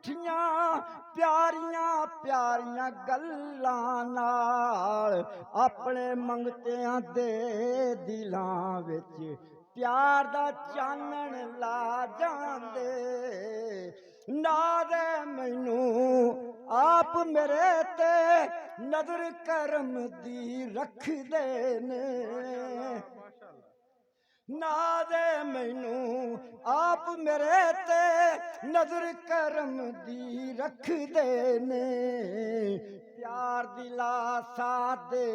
ਮਿੱਠੀਆਂ ਪਿਆਰੀਆਂ ਪਿਆਰੀਆਂ ਗੱਲਾਂ ਨਾਲ ਆਪਣੇ ਮੰਗਤਿਆਂ ਦੇ ਦਿਲਾਂ ਵਿੱਚ ਪਿਆਰ ਦਾ ਚਾਨਣ ਲਾ ਜਾਂਦੇ। ਨਾਜ਼ੇ ਮੈਨੂੰ ਆਪ ਮੇਰੇ ਤੇ ਨਜ਼ਰ ਕਰਮ ਦੀ ਰੱਖਦੇ ਨੇ। ਨਾਜ਼ੇ ਮੈਨੂੰ ਆਪ ਮੇਰੇ ਤੇ ਨਜ਼ਰ ਕਰਮ ਦੀ ਰੱਖਦੇ ਨੇ। ਪਿਆਰ ਦਿਲਾ ਸਾਦੇ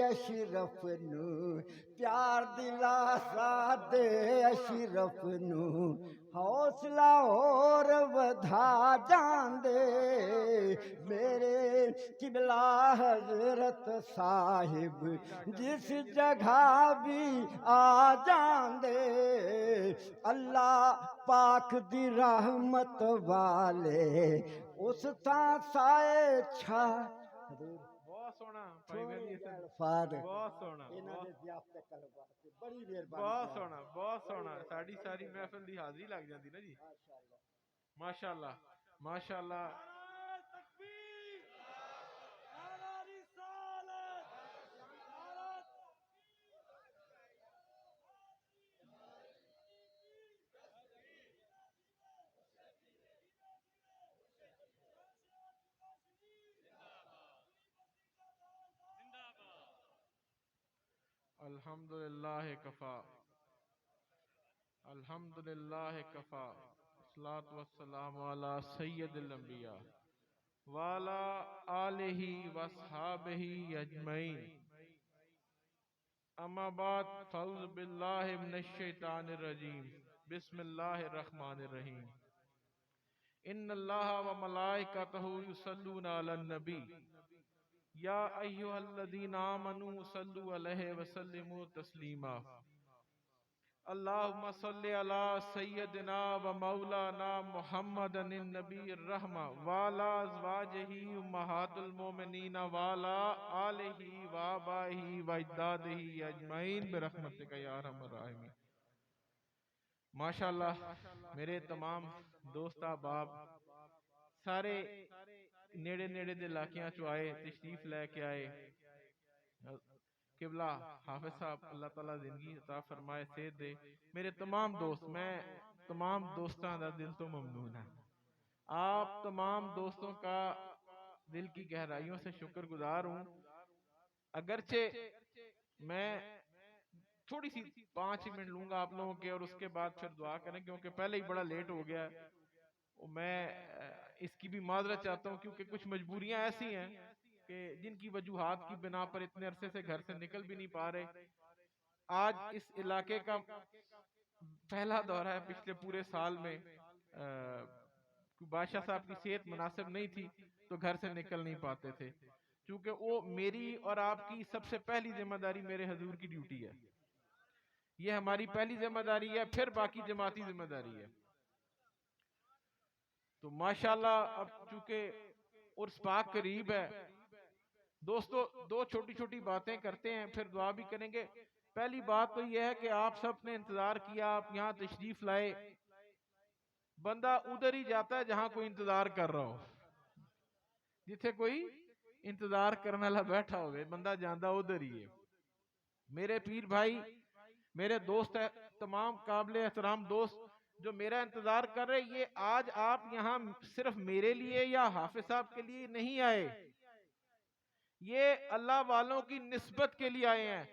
ਅਸ਼ਰਫ ਨੂੰ, ਪਿਆਰ ਦਿਲਾ ਸਾਦੇ ਅਸ਼ਰਫ ਨੂੰ ਹੌਸਲਾ ਹੋਰ ਵਧਾ ਜਾਂਦੇ। ਮੇਰੇ ਕਿਬਲਾ ਹਜ਼ਰਤ ਸਾਹਿਬ ਜਿਸ ਜਗ੍ਹਾ ਵੀ ਆ ਜਾਂਦੇ। اللہ پاک دی رحمت والے اس تھاں سائے چھا۔ بہت سونا الفاظ بہت سونا انہاں دے ضیافت قلب واسطے بڑی مہربانی۔ بہت سونا بہت سونا، ساڈی ساری محفل دی حاضری لگ جاندی نا جی۔ ماشاءاللہ ماشاءاللہ۔ الحمدللہ کفا الحمدللہ کفا الصلاۃ والسلام علی سید الانبیاء وعلی آلہ واصحابہ اجمعین، اما بعد فاعوذ باللہ من الشیطان الرجیم، بسم اللہ الرحمن الرحیم۔ ان اللہ و ملائکتہ یصلون علی النبی یا ایہا الذین آمنوا صلوا علیہ وسلموا تسلیما۔ اللہم صلی علی سیدنا و مولانا محمد النبی الرحمہ وعلی ازواجہ امہات المومنین وعلی آلہ و آبائہ و اجدادہ اجمعین برحمتک یا ارحم الراحمین۔ ماشاءاللہ میرے تمام دوست احباب سارے نیڑے نیڑے دے علاقیاں چو آئے، تشریف لے کے آئے۔ قبلہ حافظ صاحب اللہ تعالیٰ زندگی عطا فرمائے، صحت دے۔ میرے تمام دوست، میں تمام دوستاں دا دل تو ممنون ہے، آپ تمام دوستوں کا دل کی گہرائیوں سے شکر گزار ہوں۔ اگرچہ میں تھوڑی سی 5 منٹ لوں گا آپ لوگوں کے، اور اس کے بعد پھر دعا کریں کیونکہ پہلے ہی بڑا لیٹ ہو گیا ہے۔ میں اس کی بھی معذرت چاہتا ہوں کیونکہ کچھ مجبوریاں ایسی ہیں کہ جن کی وجوہات کی بنا پر اتنے عرصے سے گھر سے نکل بھی نہیں پا رہے۔ آج اس علاقے کا پہلا دورہ ہے پچھلے پورے سال میں۔ بادشاہ صاحب کی صحت مناسب نہیں تھی تو گھر سے نکل نہیں پاتے تھے، چونکہ وہ میری اور آپ کی سب سے پہلی ذمہ داری میرے حضور کی ڈیوٹی ہے، یہ ہماری پہلی ذمہ داری ہے، پھر باقی جماعتی ذمہ داری ہے۔ تو ماشاءاللہ اب چونکہ عرس پاک قریب ہے، دوستو 2 چھوٹی چھوٹی باتیں کرتے ہیں پھر دعا بھی کریں گے۔ پہلی بات تو یہ ہے کہ آپ سب نے انتظار کیا، آپ یہاں تشریف لائے۔ بندہ ادھر ہی جاتا ہے جہاں کوئی انتظار کر رہا ہو، جتھے کوئی انتظار کرنے والا بیٹھا ہوئے، بندہ جاندہ ادھر ہی ہے۔ میرے پیر بھائی، میرے دوست ہیں، تمام قابل احترام دوست جو میرا انتظار کر رہے، یہ آج آپ یہاں صرف میرے لیے یا حافظ صاحب کے لیے نہیں آئے، یہ اللہ والوں کی نسبت کے لیے آئے ہیں۔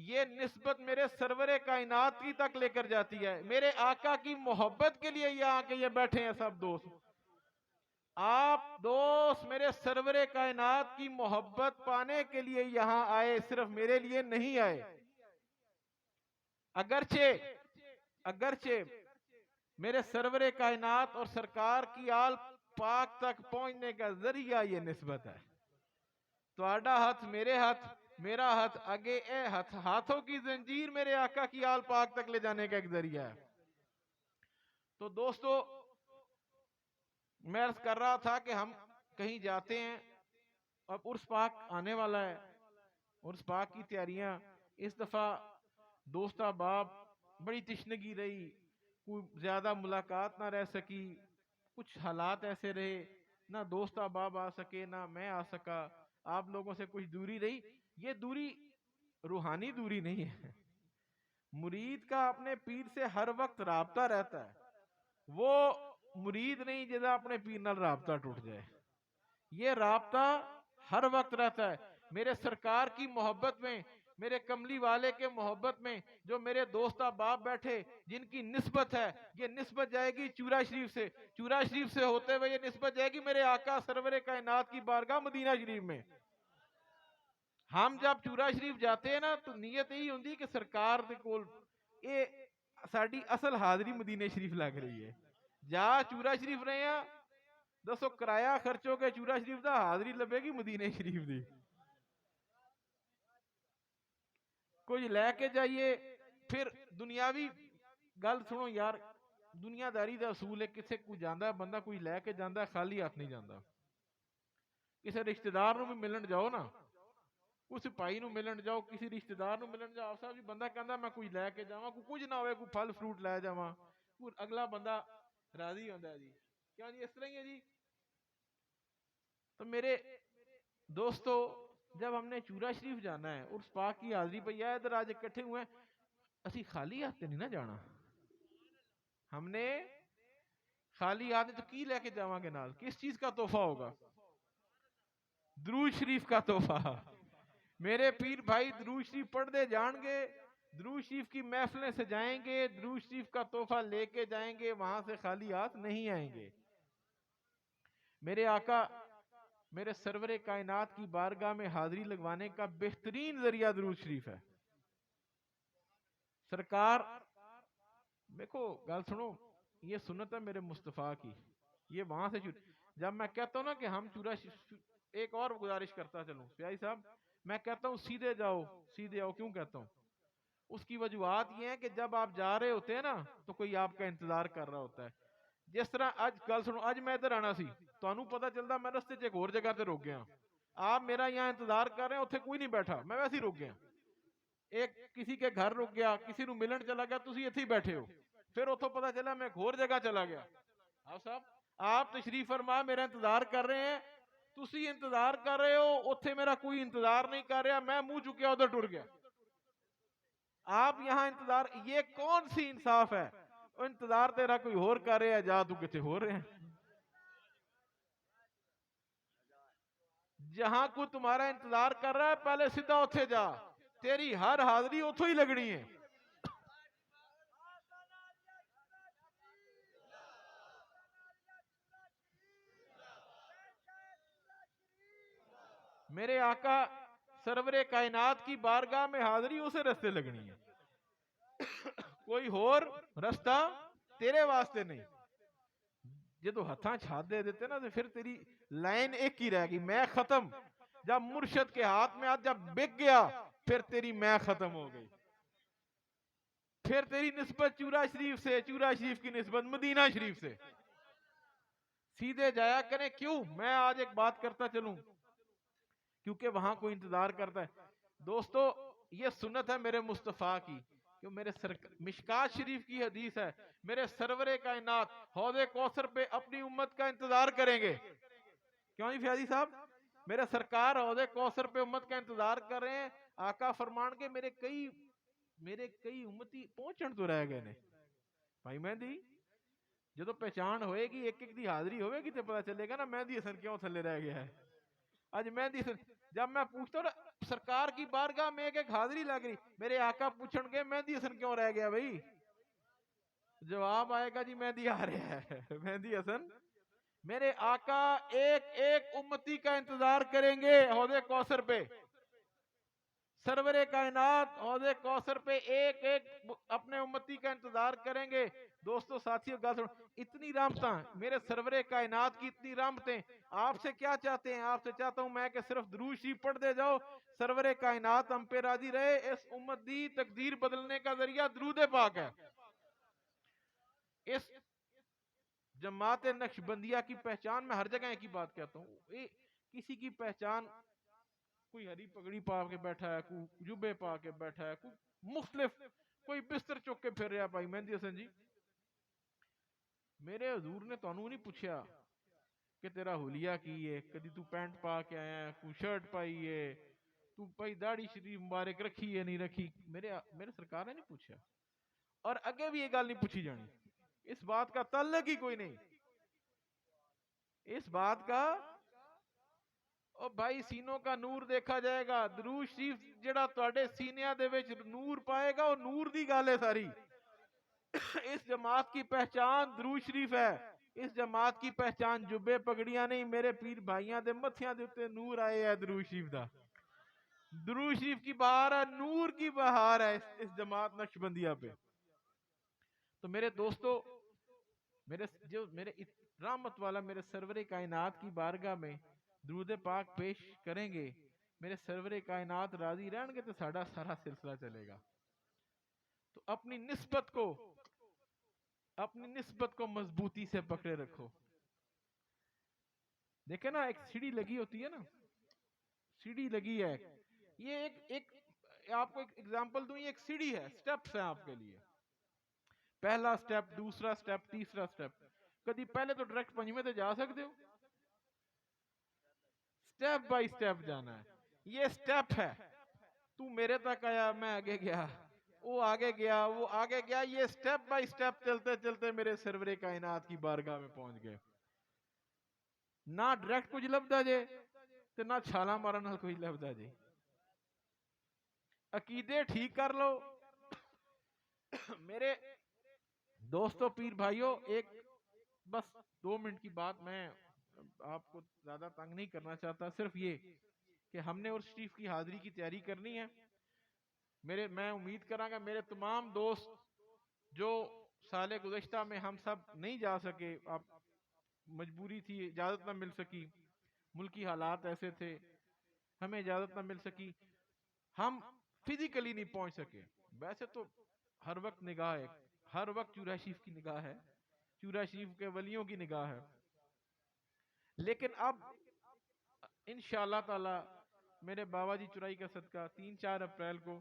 یہ نسبت میرے سرور کائنات کی تک لے کر جاتی ہے، میرے آقا کی محبت کے لیے یہاں کے یہ بیٹھے ہیں سب دوست۔ آپ دوست میرے سرور کائنات کی محبت پانے کے لیے یہاں آئے، صرف میرے لیے نہیں آئے۔ اگرچہ میرے سرور کائنات اور سرکار کی آل پاک تک پہنچنے کا ذریعہ یہ نسبت ہے، تو آڈا ہاتھ میرے ہاتھ، میرا ہاتھ آگے اے ہاتھ، ہاتھوں کی زنجیر میرے آقا کی آل پاک تک لے جانے کا ایک ذریعہ ہے۔ تو دوستو میں عرض کر رہا تھا کہ ہم کہیں جاتے ہیں، اب عرس پاک آنے والا ہے، عرس پاک کی تیاریاں اس دفعہ دوست احباب بڑی تشنگی رہی، کوئی زیادہ ملاقات نہ رہ سکی، کچھ حالات ایسے رہے، نہ دوست احباب آ سکے، نہ میں آ سکا، آپ لوگوں سے کچھ دوری رہی. یہ دوری روحانی دوری نہیں ہے. مرید کا اپنے پیر سے ہر وقت رابطہ رہتا ہے. وہ مرید نہیں جیسا اپنے پیر نال رابطہ ٹوٹ جائے. یہ رابطہ ہر وقت رہتا ہے. میرے سرکار کی محبت میں، میرے کملی والے کے محبت میں جو میرے دوست احباب بیٹھے جن کی نسبت ہے، یہ نسبت جائے گی چورا شریف سے. چورا شریف سے ہوتے ہوئے یہ نسبت جائے گی میرے آقا سرور کائنات کی بارگاہ مدینہ شریف میں. ہم جب چورا شریف جاتے ہیں نا تو نیت یہی ہوندی کہ سرکار دے کول اے ساڈی اصل حاضری مدینہ شریف لگ رہی ہے. جا چورا شریف رہے ہیں، دسو کرایہ خرچو کے چورا شریف دا حاضری لبے گی مدینہ شریف دی. کچھ لے کے جائیے. پھر دنیاوی گل سنو یار، دنیا داری دا اصول ہے، کسے کو جاندا ہے بندہ کوئی لے کے جاندا ہے، خالی ہاتھ نہیں جاندا. کسی رشتہ دار نو بھی ملن جاؤ نا، اس سپاہی نو ملن جاؤ، کسی رشتہ دار نو ملن جاؤ، صاحب جی بندہ کہندا میں کوئی لے کے جاواں، کوئی کچھ نہ ہوئے، کوئی پھل فروٹ لے جاواں، کوئی اگلا بندہ راضی ہوندا ہے. جی کیوں جی اس طرح ہی ہے جی. تو میرے دوستو، جب ہم نے چورا شریف جانا ہے اور اس پاک کی حاضری پہ یا ادھر آج اکٹھے ہوئے ہیں، اسی خالی ہاتھ نہیں نہ جانا. ہم نے خالی ہاتھ تو کی لے کے جاواں گے نال؟ کس چیز کا تحفہ ہوگا؟ درود شریف کا تحفہ. میرے پیر بھائی درود شریف پڑھ دے جان گے، درود شریف کی محفلیں سجائیں گے، درود شریف کا تحفہ لے کے جائیں گے، وہاں سے خالی ہاتھ نہیں آئیں گے. میرے آقا میرے سرور کائنات کی بارگاہ میں حاضری لگوانے کا بہترین ذریعہ درود شریف ہے. سرکار دیکھو گل سنو، یہ سنت ہے میرے مصطفیٰ کی. یہ وہاں سے جب میں کہتا ہوں نا کہ ہم چورا ایک اور گزارش کرتا چلوں سیائی صاحب، میں کہتا ہوں سیدھے جاؤ سیدھے آؤ. کیوں کہتا ہوں؟ اس کی وجوہات یہ ہیں کہ جب آپ جا رہے ہوتے ہیں نا تو کوئی آپ کا انتظار کر رہا ہوتا ہے. جس طرح اج گل سنو، اج میں ادھر آنا سی، تانوں پتہ چلدا میں رستے 'ਚ ایک اور جگہ تے رک گیا. آپ میرا یہاں انتظار کر رہے ہیں، اتنے کوئی نہیں بیٹھا، میں ویسے ہی رک گیا. ایک کسی کے گھر رک گیا، کسی نو ملن چلا گیا، تسی ایتھے ہی بیٹھے ہو. پھر اتوں پتہ چلا میں ایک اور جگہ چلا گیا. آپ صاحب آپ تشریف فرما میرا انتظار کر رہے ہیں، تسی انتظار کر رہے ہو، اتھے میرا کوئی انتظار نہیں کر رہا، میں منہ چکیا ادھر ٹر گیا. آپ یہاں انتظار، یہ کون سی انصاف ہے؟ انتظار تیرا کوئی اور کر رہا ہے، جا تو کتے ہو رہے ہیں. جہاں کوئی تمہارا انتظار کر رہا ہے پہلے سیدھا اتھے جا، تیری ہر حاضری اتھوں ہی لگنی ہے. میرے آقا سرور کائنات کی بارگاہ میں حاضری اسے رستے لگنی ہے، کوئی اور رستہ تیرے واسطے نہیں. جدو ہتھاں چھا دے دیتے نا تو پھر تیری لائن ایک ہی رہ گئی، میں ختم. جب مرشد کے ہاتھ میں جب بک گیا پھر تیری میں ختم ہو گئی. پھر تیری نسبت چورا شریف سے، چورا شریف کی نسبت مدینہ شریف سے. سیدھے جایا کریں. کیوں؟ میں آج ایک بات کرتا چلوں، کیونکہ وہاں کوئی انتظار کرتا ہے. دوستو یہ سنت ہے میرے مصطفیٰ کی، کہ میرے مشکات شریف کی حدیث ہے، میرے سرور کائنات حوض کوثر پہ اپنی امت کا انتظار کریں گے. کیوں جی فیاضی صاحب؟ میرے سرکار حوض کوثر پہ امت کا انتظار کر رہے ہیں. آقا فرمان کے میرے کئی امتی پہنچن تو رہ گئے نے. بھائی مہندی جدو پہچان ہوئے گی، ایک ایک دی حاضری ہوئے گی تو پتا چلے گا نا مہندی حسن کیوں تھلے رہ گیا ہے. آج مہندی حسن جب میں پوچھتا ہوں سرکار کی بارگاہ میں ایک حاضری لگ رہی، میرے آقا پوچھن گے مہندی حسن کیوں رہ گیا بھائی؟ جواب آئے گا جی مہندی آ رہا ہے. مہندی حسن میرے آقا ایک ایک امتی کا انتظار کریں گے حوض کوثر پہ. سرور کائنات حوض کوثر پہ ایک ایک اپنے امتی کا انتظار کریں گے. دوستو ساتھیو گل سنو، اتنی رحمتاں میرے سرور کائنات کی، اتنی رحمتیں. آپ سے کیا چاہتے ہیں؟ آپ سے چاہتا ہوں میں کہ صرف درود شریف پڑھ دے جاؤ، سرور کائنات ہم پہ راضی رہے. اس امت دی تقدیر بدلنے کا ذریعہ درود پاک ہے. اس جماعت نقشبندیہ کی پہچان میں ہر جگہ ایک ہی بات کہتا ہوں، کسی کی پہچان کوئی ہری پگڑی پا کے بیٹھا ہے، کوئی جبے پا کے بیٹھا ہے، کوئی مختلف، کوئی بستر چک کے پھر رہا. بھائی مہندی حسن جی میرے حضور نے تانوں نہیں پوچھا کہ تیرا حلیہ کی ہے، کدی تو پینٹ پا کے آیا ہے، کوئی شرٹ پائی ہے، تو بھائی داڑھی شریف مبارک رکھی ہے نہیں رکھی، میرے سرکار نے نہیں پوچھا، اور اگے بھی یہ گل نہیں پوچھی جانی، اس بات کا تعلق ہی کوئی نہیں، اس بات کا او بھائی سینوں کا نور دیکھا جائے گا، درود شریف جڑا تواڈے سینیاں دے وچ نور پائے گا، وہ نور دی گل ہے ساری۔ اس جماعت کی پہچان درود شریف ہے، اس جماعت کی پہچان جبے پگڑیاں نہیں، میرے پیر بھائیاں دے متھیاں دے اوتے نور آئے ہے درود شریف دا، درود شریف کی بہار ہے، نور کی بہار ہے اس جماعت نقشبندیہ پہ۔ تو میرے دوستو، میرے رحمت والا میرے سرور کائنات کی بارگاہ میں درود پاک پیش کریں گے، میرے سرور کائنات راضی رہن گے تو ساڑھا سارا سلسلہ چلے گا۔ تو اپنی نسبت کو مضبوطی سے پکڑے رکھو۔ دیکھیں نا، ایک سیڑھی لگی ہوتی ہے نا، سیڑھی لگی ہے، یہ ایک آپ کو ایک ایگزامپل دوں، یہ ایک سیڑھی ہے، سٹیپس ہیں آپ کے لیے، پہلا سٹیپ، دوسرا سٹیپ، تیسرا سٹیپ، کدی پہلے تو ڈائریکٹ پنجویں تے جا سکتے ہو، سٹیپ بائی سٹیپ جانا ہے، یہ سٹیپ ہے، تو میرے تک آیا میں آگے گیا، وہ آگے گیا، وہ آگے گیا، یہ سٹیپ بائی سٹیپ چلتے چلتے میرے سرور کائنات کی بارگاہ میں پہنچ گئے۔ نہ ڈائریکٹ کچھ لبدا جے تے نہ چھالا مارن نال کوئی لبدا جے، عقیدے ٹھیک کر لو۔ میرے دوستو پیر بھائیوں، ایک بس 2 منٹ کی بات، میں آپ کو زیادہ تنگ نہیں کرنا چاہتا، صرف یہ کہ ہم نے عرس شریف کی حاضری کی تیاری کرنی ہے۔ میں امید کراں گا میرے تمام دوست جو سال گزشتہ میں ہم سب نہیں جا سکے، اب مجبوری تھی، اجازت نہ مل سکی، ملکی حالات ایسے تھے، ہمیں اجازت نہ مل سکی، ہم فزیکلی نہیں پہنچ سکے۔ ویسے تو ہر وقت نگاہ ہے، ہر وقت چورا شریف کی نگاہ ہے، چورا شریف کے ولیوں کی نگاہ ہے، لیکن اب انشاءاللہ تعالی میرے بابا جی چرائی کا صدقہ 3-4 اپریل کو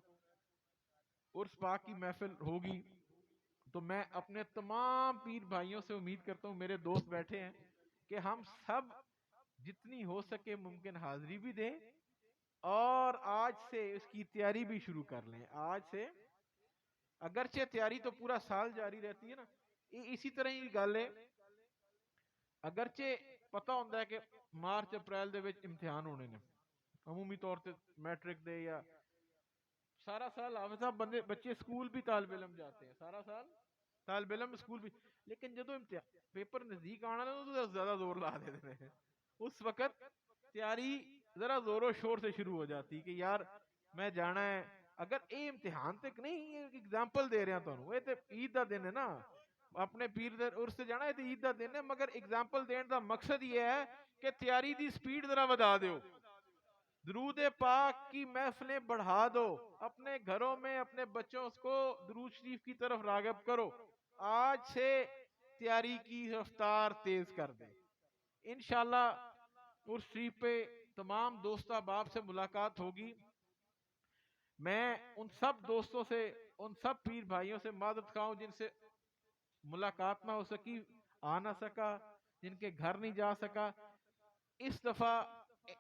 عرس پاک کی محفل ہوگی، تو میں اپنے تمام پیر بھائیوں سے امید کرتا ہوں، میرے دوست بیٹھے ہیں، کہ ہم سب جتنی ہو سکے ممکن حاضری بھی دیں، اور آج سے اس کی تیاری بھی شروع کر لیں۔ آج سے اگرچہ تیاری تو پورا سال جاری رہتی ہے نا، اسی طرح ہی گل ہے، اگرچہ پتہ ہوتا ہے کہ مارچ اپریل دے وچ امتحان ہونے نے، عمومی طور تے میٹرک دے یا سارا سال حافظ صاحب بچے سکول بھی طالب علم جاتے ہیں، سارا سال طالب علم سکول بھی، لیکن جدو پیپر نزدیک آنا نا تو زیادہ زور لا دیتے ہیں، اس وقت تیاری ذرا زور و شور سے شروع ہو جاتی کہ یار میں جانا ہے۔ اگر اے امتحان تک نہیں، یہ ایگزامپل دے رہے ہیں تانوں، اے تے عید دا دن ہے نا، اپنے پیر دے عرس سے جانا ہے تے عید دا دن ہے، مگر ایگزامپل دین دا مقصد یہ ہے کہ تیاری دی سپیڈ ذرا بڑھا دیو، درود پاک کی محفلیں بڑھا دو، اپنے گھروں میں اپنے بچوں کو درود شریف کی طرف راغب کرو، آج سے تیاری کی رفتار تیز کر دیں۔ انشاءاللہ عرس شریف پہ تمام دوست احباب سے ملاقات ہوگی۔ میں ان سب دوستوں سے، ان سب پیر بھائیوں سے معذرت خواہ ہوں جن سے ملاقات نہ ہو سکی، آ نہ سکا، جن کے گھر نہیں جا سکا، اس دفعہ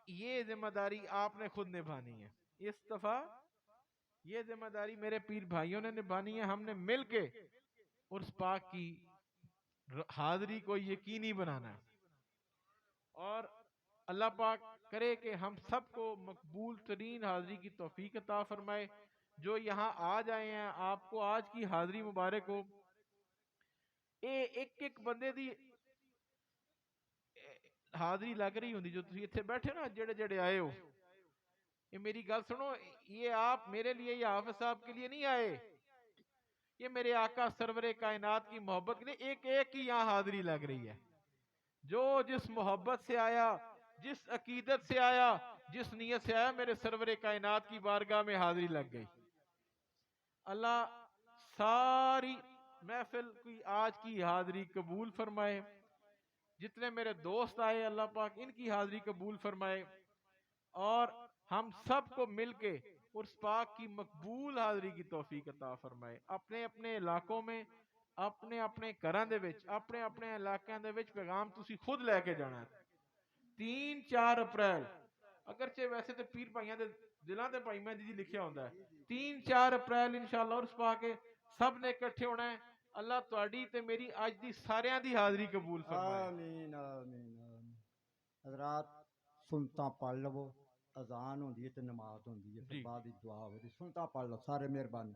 یہ ذمہ داری آپ نے خود نبھانی ہے، اس دفعہ یہ ذمہ داری میرے پیر بھائیوں نے نبھانی ہے، ہم نے مل کے عرس پاک کی حاضری کو یقینی بنانا ہے، اور اللہ پاک کرے کہ ہم سب کو مقبول ترین حاضری کی توفیق عطا فرمائے۔ جو یہاں آج آئے ہیں، آپ کو آج کی حاضری مبارک ہو۔ ایک ایک بندے دی حاضری لگ رہی ہوندی، جو تسی اتھے بیٹھے نا، جڑے جڑے آئے ہو، یہ میری گل سنو، یہ آپ میرے لیے یا حافظ صاحب کے لیے نہیں آئے، یہ میرے آقا سرور کائنات کی محبت کے لیے ایک ایک کی یہاں حاضری لگ رہی ہے۔ جو جس محبت سے آیا، جس عقیدت سے آیا، جس نیت سے آیا، میرے سرور کائنات کی بارگاہ میں حاضری لگ گئی۔ اللہ ساری محفل کی آج کی حاضری قبول فرمائے، جتنے میرے دوست آئے اللہ پاک ان کی حاضری قبول فرمائے، اور ہم سب کو مل کے عرس پاک کی مقبول حاضری کی توفیق عطا فرمائے۔ اپنے اپنے علاقوں میں ਆਪਣੇ ਆਪਣੇ ਘਰਾਂ ਦੇ ਵਿੱਚ, ਆਪਣੇ ਆਪਣੇ ਇਲਾਕਿਆਂ ਦੇ ਵਿੱਚ ਪੈਗਾਮ ਤੁਸੀਂ ਖੁਦ ਲੈ ਕੇ ਜਾਣਾ ਹੈ। 3-4 ਅਪ੍ਰੈਲ, ਅਗਰਚੇ ਵੈਸੇ ਤੇ ਪੀਰ ਭਾਈਆਂ ਦੇ ਦਿਲਾਂ ਤੇ ਭਾਈ ਮਹਿੰਦੀ ਜੀ ਲਿਖਿਆ ਹੁੰਦਾ ਹੈ, 3-4 ਅਪ੍ਰੈਲ ਇਨਸ਼ਾਅੱਲਾ ਉਰਸ ਪਾ ਕੇ ਸਭ ਨੇ ਇਕੱਠੇ ਹੋਣਾ ਹੈ। اللہ تواڈی تے میری اج دی ساریاں دی حاضری قبول فرمائے. آمین آمین آمین. حضرات سنتا پڑھ لو، اذان ہوندی ہے تے نماز ہوندی ہے، پھر بعد وچ دعا ہوندی، سنتا پڑھ لو سارے مہربانی.